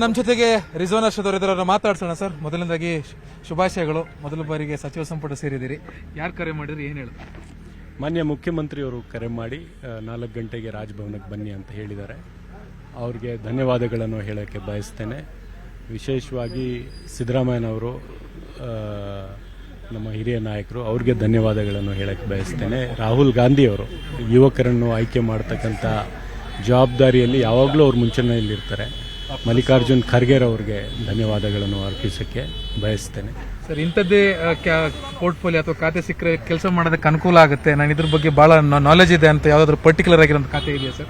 ನಮ್ಮ ಜೊತೆಗೆ ರಿಜ್ವಾನ್ ಅರ್ಷದ್ ಅವರಿದ್ದಾರೆ, ಮಾತಾಡ್ಸೋಣ. ಸರ್, ಮೊದಲನೇದಾಗಿ ಶುಭಾಶಯಗಳು. ಮೊದಲ ಬಾರಿಗೆ ಸಚಿವ ಸಂಪುಟ ಸೇರಿದಿರಿ. ಯಾರು ಕರೆ ಮಾಡಿದ್ರಿ, ಏನು ಹೇಳಿ? ಮಾನ್ಯ ಮುಖ್ಯಮಂತ್ರಿಯವರು ಕರೆ ಮಾಡಿ 4 ಗಂಟೆಗೆ ರಾಜಭವನಕ್ಕೆ ಬನ್ನಿ ಅಂತ ಹೇಳಿದ್ದಾರೆ. ಅವ್ರಿಗೆ ಧನ್ಯವಾದಗಳನ್ನು ಹೇಳೋಕ್ಕೆ ಬಯಸ್ತೇನೆ. ವಿಶೇಷವಾಗಿ ಸಿದ್ದರಾಮಯ್ಯನವರು, ನಮ್ಮ ಹಿರಿಯ ನಾಯಕರು, ಅವ್ರಿಗೆ ಧನ್ಯವಾದಗಳನ್ನು ಹೇಳಕ್ಕೆ ಬಯಸ್ತೇನೆ. ರಾಹುಲ್ ಗಾಂಧಿಯವರು ಯುವಕರನ್ನು ಆಯ್ಕೆ ಮಾಡ್ತಕ್ಕಂಥ ಜವಾಬ್ದಾರಿಯಲ್ಲಿ ಯಾವಾಗಲೂ ಅವ್ರು ಮುಂಚೂಣಿಯಲ್ಲಿರ್ತಾರೆ. ಮಲ್ಲಿಕಾರ್ಜುನ್ ಖರ್ಗೆರ್ ಅವ್ರಿಗೆ ಧನ್ಯವಾದಗಳನ್ನು ಅರ್ಪಿಸಕ್ಕೆ ಬಯಸ್ತೇನೆ. ಸರ್, ಇಂಥದ್ದೇ ಪೋರ್ಟ್ಫೋಲಿಯೋ ಅಥವಾ ಖಾತೆ ಸಿಕ್ಕರೆ ಕೆಲಸ ಮಾಡೋದಕ್ಕೆ ಅನುಕೂಲ ಆಗುತ್ತೆ, ನಾನು ಇದ್ರ ಬಗ್ಗೆ ಬಹಳ ನಾಲೆಜ್ ಇದೆ ಅಂತ ಯಾವ್ದಾದ್ರು ಪರ್ಟಿಕ್ಯುಲರ್ ಆಗಿರೋ ಖಾತೆ ಇದೆಯಾ ಸರ್?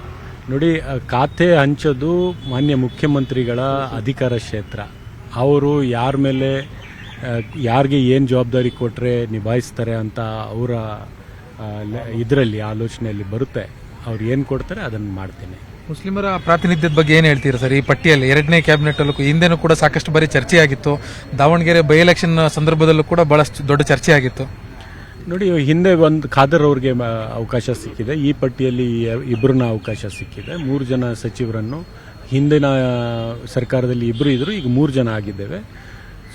ನೋಡಿ, ಖಾತೆ ಹಂಚೋದು ಮಾನ್ಯ ಮುಖ್ಯಮಂತ್ರಿಗಳ ಅಧಿಕಾರ ಕ್ಷೇತ್ರ. ಅವರು ಯಾರ ಮೇಲೆ ಯಾರಿಗೆ ಏನು ಜವಾಬ್ದಾರಿ ಕೊಟ್ಟರೆ ನಿಭಾಯಿಸ್ತಾರೆ ಅಂತ ಅವರ ಇದರಲ್ಲಿ ಆಲೋಚನೆಯಲ್ಲಿ ಬರುತ್ತೆ. ಅವ್ರು ಏನು ಕೊಡ್ತಾರೆ ಅದನ್ನು ಮಾಡ್ತೀನಿ. ಮುಸ್ಲಿಮರ ಪ್ರಾತಿನಿಧ್ಯದ ಬಗ್ಗೆ ಏನು ಹೇಳ್ತೀರಾ ಸರ್? ಈ ಪಟ್ಟಿಯಲ್ಲಿ 2ನೇ ಕ್ಯಾಬಿನೆಟ್ ಅಲ್ಲೂ ಹಿಂದೆನೂ ಕೂಡ ಸಾಕಷ್ಟು ಬಾರಿ ಚರ್ಚೆ ಆಗಿತ್ತು. ದಾವಣಗೆರೆ ಬೈ ಎಲೆಕ್ಷನ್ ಸಂದರ್ಭದಲ್ಲೂ ಕೂಡ ಬಹಳಷ್ಟು ದೊಡ್ಡ ಚರ್ಚೆ ಆಗಿತ್ತು. ನೋಡಿ, ಹಿಂದೆ ಒಂದು ಖಾದರ್ ಅವ್ರಿಗೆ ಅವಕಾಶ ಸಿಕ್ಕಿದೆ. ಈ ಪಟ್ಟಿಯಲ್ಲಿ ಇಬ್ಬರನ್ನ ಅವಕಾಶ ಸಿಕ್ಕಿದೆ. 3 ಜನ ಸಚಿವರನ್ನು ಹಿಂದಿನ ಸರ್ಕಾರದಲ್ಲಿ ಇಬ್ಬರು ಇದ್ರು, ಈಗ 3 ಜನ ಆಗಿದ್ದೇವೆ.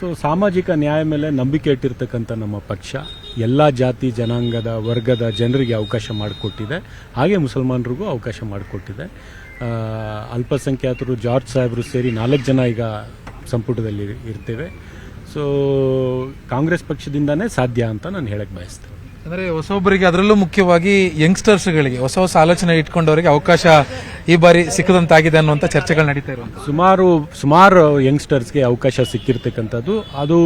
ಸೊ ಸಾಮಾಜಿಕ ನ್ಯಾಯ ಮೇಲೆ ನಂಬಿಕೆ ಇಟ್ಟಿರ್ತಕ್ಕಂಥ ನಮ್ಮ ಪಕ್ಷ ಎಲ್ಲ ಜಾತಿ ಜನಾಂಗದ ವರ್ಗದ ಜನರಿಗೆ ಅವಕಾಶ ಮಾಡಿಕೊಟ್ಟಿದೆ. ಹಾಗೆ ಮುಸಲ್ಮಾನರಿಗೂ ಅವಕಾಶ ಮಾಡಿಕೊಟ್ಟಿದೆ. ಅಲ್ಪಸಂಖ್ಯಾತರು ಜಾರ್ಜ್ ಸಾಹೇಬರು ಸೇರಿ 4 ಜನ ಈಗ ಸಂಪುಟದಲ್ಲಿ ಇರ್ತೇವೆ. ಸೊ ಕಾಂಗ್ರೆಸ್ ಪಕ್ಷದಿಂದಾನೇ ಸಾಧ್ಯ ಅಂತ ನಾನು ಹೇಳಕ್ ಬಯಸ್ತೇನೆ. ಅಂದರೆ ಹೊಸೊಬ್ಬರಿಗೆ, ಅದರಲ್ಲೂ ಮುಖ್ಯವಾಗಿ ಯಂಗ್ಸ್ಟರ್ಸ್ಗಳಿಗೆ, ಹೊಸ ಹೊಸ ಆಲೋಚನೆ ಇಟ್ಕೊಂಡವರಿಗೆ ಅವಕಾಶ ಈ ಬಾರಿ ಸಿಕ್ಕದಂತಾಗಿದೆ ಅನ್ನುವಂಥ ಚರ್ಚೆಗಳು ನಡೀತಾ ಇರುವಂತ ಸುಮಾರು ಯಂಗ್ಸ್ಟರ್ಸ್ಗೆ ಅವಕಾಶ ಸಿಕ್ಕಿರ್ತಕ್ಕಂಥದ್ದು. ಅದು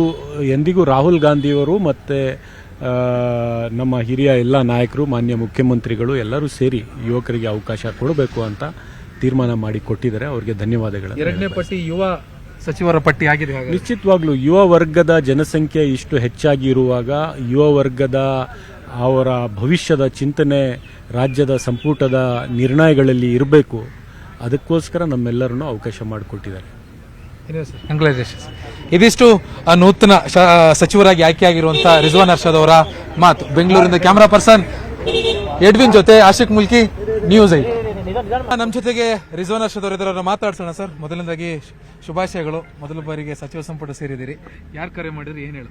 ಎಂದಿಗೂ ರಾಹುಲ್ ಗಾಂಧಿಯವರು ಮತ್ತೆ ನಮ್ಮ ಹಿರಿಯ ಎಲ್ಲ ನಾಯಕರು, ಮಾನ್ಯ ಮುಖ್ಯಮಂತ್ರಿಗಳು ಎಲ್ಲರೂ ಸೇರಿ ಯುವಕರಿಗೆ ಅವಕಾಶ ಕೊಡಬೇಕು ಅಂತ ತೀರ್ಮಾನ ಮಾಡಿ ಕೊಟ್ಟಿದ್ದಾರೆ. ಅವರಿಗೆ ಧನ್ಯವಾದಗಳು. 2ನೇ ಪಟ್ಟಿ ಯುವ ಸಚಿವರ ಪಟ್ಟಿ ಆಗಿದೆ. ನಿಶ್ಚಿತವಾಗ್ಲೂ ಯುವ ವರ್ಗದ ಜನಸಂಖ್ಯೆ ಇಷ್ಟು ಹೆಚ್ಚಾಗಿ ಇರುವಾಗ ಯುವ ವರ್ಗದ ಅವರ ಭವಿಷ್ಯದ ಚಿಂತನೆ ರಾಜ್ಯದ ಸಂಪುಟದ ನಿರ್ಣಯಗಳಲ್ಲಿ ಇರಬೇಕು. ಅದಕ್ಕೋಸ್ಕರ ನಮ್ಮೆಲ್ಲರನ್ನು ಅವಕಾಶ ಮಾಡಿಕೊಟ್ಟಿದ್ದಾರೆ. ಕಂಗ್ರಾಚುಲೇಷನ್ಸ್. ಇದಿಷ್ಟು ನೂತನ ಸಚಿವರಾಗಿ ಆಯ್ಕೆಯಾಗಿರುವಂತಹ ರಿಜ್ವಾನ್ ಅರ್ಷದ್ ಅವರ ಮಾತು. ಬೆಂಗಳೂರಿನ ಕ್ಯಾಮರಾ ಪರ್ಸನ್ ಎಡ್ವಿನ್ ಜೊತೆ ಆಶಿಕ್ ಮುಲ್ಕಿ, ನ್ಯೂಸ್ 8. ನಮ್ಮ ಜೊತೆಗೆ ರಿಜ್ವಾನ್ ಅರ್ಷದ್ ಅವರಿದ್ದಾರೆ, ಮಾತಾಡ್ಸೋಣ. ಸರ್, ಮೊದಲನೇದಾಗಿ ಶುಭಾಶಯಗಳು. ಮೊದಲ ಬಾರಿಗೆ ಸಚಿವ ಸಂಪುಟ ಸೇರಿದಿರಿ. ಯಾರು ಕರೆ ಮಾಡಿದ್ರಿ, ಏನು ಹೇಳಿ?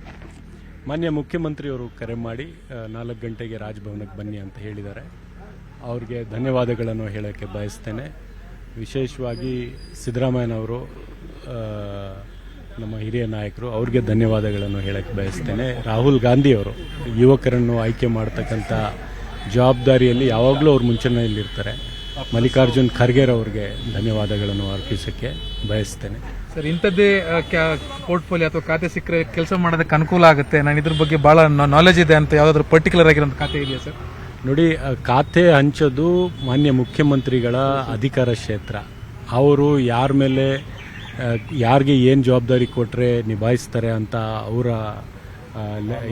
ಮಾನ್ಯ ಮುಖ್ಯಮಂತ್ರಿಯವರು ಕರೆ ಮಾಡಿ 4 ಗಂಟೆಗೆ ರಾಜಭವನಕ್ಕೆ ಬನ್ನಿ ಅಂತ ಹೇಳಿದ್ದಾರೆ. ಅವ್ರಿಗೆ ಧನ್ಯವಾದಗಳನ್ನು ಹೇಳೋಕ್ಕೆ ಬಯಸ್ತೇನೆ. ವಿಶೇಷವಾಗಿ ಸಿದ್ದರಾಮಯ್ಯನವರು, ನಮ್ಮ ಹಿರಿಯ ನಾಯಕರು, ಅವ್ರಿಗೆ ಧನ್ಯವಾದಗಳನ್ನು ಹೇಳಕ್ಕೆ ಬಯಸ್ತೇನೆ. ರಾಹುಲ್ ಗಾಂಧಿಯವರು ಯುವಕರನ್ನು ಆಯ್ಕೆ ಮಾಡ್ತಕ್ಕಂಥ ಜವಾಬ್ದಾರಿಯಲ್ಲಿ ಯಾವಾಗಲೂ ಅವ್ರು ಮುಂಚೂಣಿಯಲ್ಲಿರ್ತಾರೆ. ಮಲ್ಲಿಕಾರ್ಜುನ್ ಖರ್ಗೆರ್ ಅವ್ರಿಗೆ ಧನ್ಯವಾದಗಳನ್ನು ಅರ್ಪಿಸಕ್ಕೆ ಬಯಸ್ತೇನೆ. ಸರ್, ಇಂಥದ್ದೇ ಪೋರ್ಟ್ಫೋಲಿಯೋ ಅಥವಾ ಖಾತೆ ಸಿಕ್ಕರೆ ಕೆಲಸ ಮಾಡೋದಕ್ಕೆ ಅನುಕೂಲ ಆಗುತ್ತೆ, ನಾನು ಇದ್ರ ಬಗ್ಗೆ ಬಹಳ ನಾಲೆಜ್ ಇದೆ ಅಂತ ಯಾವ್ದಾದ್ರು ಪರ್ಟಿಕ್ಯುಲರ್ ಆಗಿರೋ ಖಾತೆ ಇದೆಯಾ ಸರ್? ನೋಡಿ, ಖಾತೆ ಹಂಚೋದು ಮಾನ್ಯ ಮುಖ್ಯಮಂತ್ರಿಗಳ ಅಧಿಕಾರ ಕ್ಷೇತ್ರ. ಅವರು ಯಾರ ಮೇಲೆ ಯಾರಿಗೆ ಏನು ಜವಾಬ್ದಾರಿ ಕೊಟ್ಟರೆ ನಿಭಾಯಿಸ್ತಾರೆ ಅಂತ ಅವರ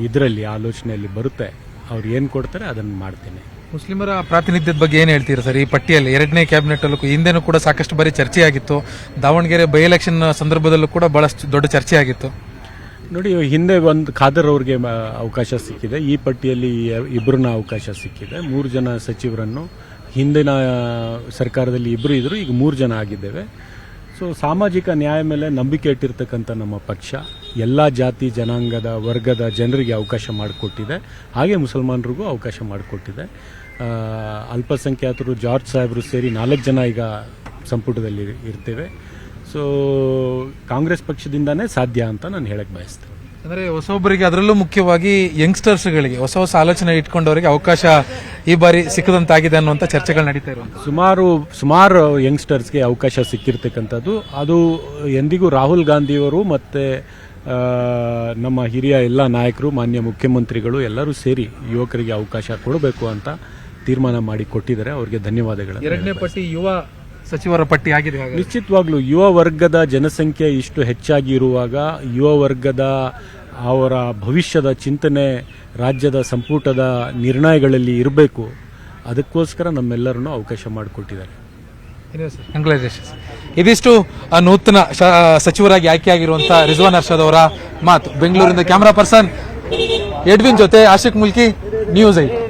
ಇದರಲ್ಲಿ ಆಲೋಚನೆಯಲ್ಲಿ ಬರುತ್ತೆ. ಅವ್ರು ಏನು ಕೊಡ್ತಾರೆ ಅದನ್ನು ಮಾಡ್ತೀನಿ. ಮುಸ್ಲಿಮರ ಪ್ರಾತಿನಿಧ್ಯದ ಬಗ್ಗೆ ಏನು ಹೇಳ್ತೀರಾ ಸರ್? ಈ ಪಟ್ಟಿಯಲ್ಲಿ 2ನೇ ಕ್ಯಾಬಿನೆಟ್ ಅಲ್ಲೂ ಹಿಂದೆನೂ ಕೂಡ ಸಾಕಷ್ಟು ಬಾರಿ ಚರ್ಚೆ ಆಗಿತ್ತು. ದಾವಣಗೆರೆ ಬೈ ಎಲೆಕ್ಷನ್ ಸಂದರ್ಭದಲ್ಲೂ ಕೂಡ ಬಹಳಷ್ಟು ದೊಡ್ಡ ಚರ್ಚೆ ಆಗಿತ್ತು. ನೋಡಿ, ಹಿಂದೆ ಒಂದು ಖಾದರ್ ಅವ್ರಿಗೆ ಅವಕಾಶ ಸಿಕ್ಕಿದೆ. ಈ ಪಟ್ಟಿಯಲ್ಲಿ ಇಬ್ಬರನ್ನ ಅವಕಾಶ ಸಿಕ್ಕಿದೆ. 3 ಜನ ಸಚಿವರನ್ನು ಹಿಂದಿನ ಸರ್ಕಾರದಲ್ಲಿ ಇಬ್ಬರು ಇದ್ರು, ಈಗ 3 ಜನ ಆಗಿದ್ದೇವೆ. ಸೊ ಸಾಮಾಜಿಕ ನ್ಯಾಯ ಮೇಲೆ ನಂಬಿಕೆ ಇಟ್ಟಿರ್ತಕ್ಕಂಥ ನಮ್ಮ ಪಕ್ಷ ಎಲ್ಲ ಜಾತಿ ಜನಾಂಗದ ವರ್ಗದ ಜನರಿಗೆ ಅವಕಾಶ ಮಾಡಿಕೊಟ್ಟಿದೆ. ಹಾಗೆ ಮುಸಲ್ಮಾನರಿಗೂ ಅವಕಾಶ ಮಾಡಿಕೊಟ್ಟಿದೆ. ಅಲ್ಪಸಂಖ್ಯಾತರು ಜಾರ್ಜ್ ಸಾಹೇಬರು ಸೇರಿ 4 ಜನ ಈಗ ಸಂಪುಟದಲ್ಲಿ ಇರ್ತೇವೆ. ಸೊ ಕಾಂಗ್ರೆಸ್ ಪಕ್ಷದಿಂದಾನೇ ಸಾಧ್ಯ ಅಂತ ನಾನು ಹೇಳಕ್ ಬಯಸ್ತೇನೆ. ಅಂದರೆ ಹೊಸೊಬ್ಬರಿಗೆ, ಅದರಲ್ಲೂ ಮುಖ್ಯವಾಗಿ ಯಂಗ್ಸ್ಟರ್ಸ್ಗಳಿಗೆ, ಹೊಸ ಹೊಸ ಆಲೋಚನೆ ಇಟ್ಕೊಂಡವರಿಗೆ ಅವಕಾಶ ಈ ಬಾರಿ ಸಿಕ್ಕದಂತಾಗಿದೆ ಅನ್ನುವಂಥ ಚರ್ಚೆಗಳು ನಡೀತಾ ಇರುವಂತ ಸುಮಾರು ಯಂಗ್ಸ್ಟರ್ಸ್ಗೆ ಅವಕಾಶ ಸಿಕ್ಕಿರ್ತಕ್ಕಂಥದ್ದು. ಅದು ಎಂದಿಗೂ ರಾಹುಲ್ ಗಾಂಧಿಯವರು ಮತ್ತೆ ನಮ್ಮ ಹಿರಿಯ ಎಲ್ಲ ನಾಯಕರು, ಮಾನ್ಯ ಮುಖ್ಯಮಂತ್ರಿಗಳು ಎಲ್ಲರೂ ಸೇರಿ ಯುವಕರಿಗೆ ಅವಕಾಶ ಕೊಡಬೇಕು ಅಂತ ತೀರ್ಮಾನ ಮಾಡಿ ಕೊಟ್ಟಿದ್ದಾರೆ. ಅವರಿಗೆ ಧನ್ಯವಾದಗಳು. 2ನೇ ಪಟ್ಟಿ ಯುವ ಸಚಿವರ ಪಟ್ಟಿ ಆಗಿದೆ. ನಿಶ್ಚಿತವಾಗ್ಲೂ ಯುವ ವರ್ಗದ ಜನಸಂಖ್ಯೆ ಇಷ್ಟು ಹೆಚ್ಚಾಗಿ ಇರುವಾಗ ಯುವ ವರ್ಗದ ಅವರ ಭವಿಷ್ಯದ ಚಿಂತನೆ ರಾಜ್ಯದ ಸಂಪುಟದ ನಿರ್ಣಯಗಳಲ್ಲಿ ಇರಬೇಕು. ಅದಕ್ಕೋಸ್ಕರ ನಮ್ಮೆಲ್ಲರನ್ನು ಅವಕಾಶ ಮಾಡಿಕೊಟ್ಟಿದ್ದಾರೆ. ಕಂಗ್ರಾಚುಲೇಷನ್ಸ್. ಇದಿಷ್ಟು ನೂತನ ಸಚಿವರಾಗಿ ಆಯ್ಕೆಯಾಗಿರುವಂತಹ ರಿಜ್ವಾನ್ ಅರ್ಷದ್ ಅವರ ಮಾತು. ಬೆಂಗಳೂರಿನ ಕ್ಯಾಮರಾ ಪರ್ಸನ್ ಎಡ್ವಿನ್ ಜೊತೆ ಆಶಿಕ್ ಮುಲ್ಕಿ, ನ್ಯೂಸ್ 8.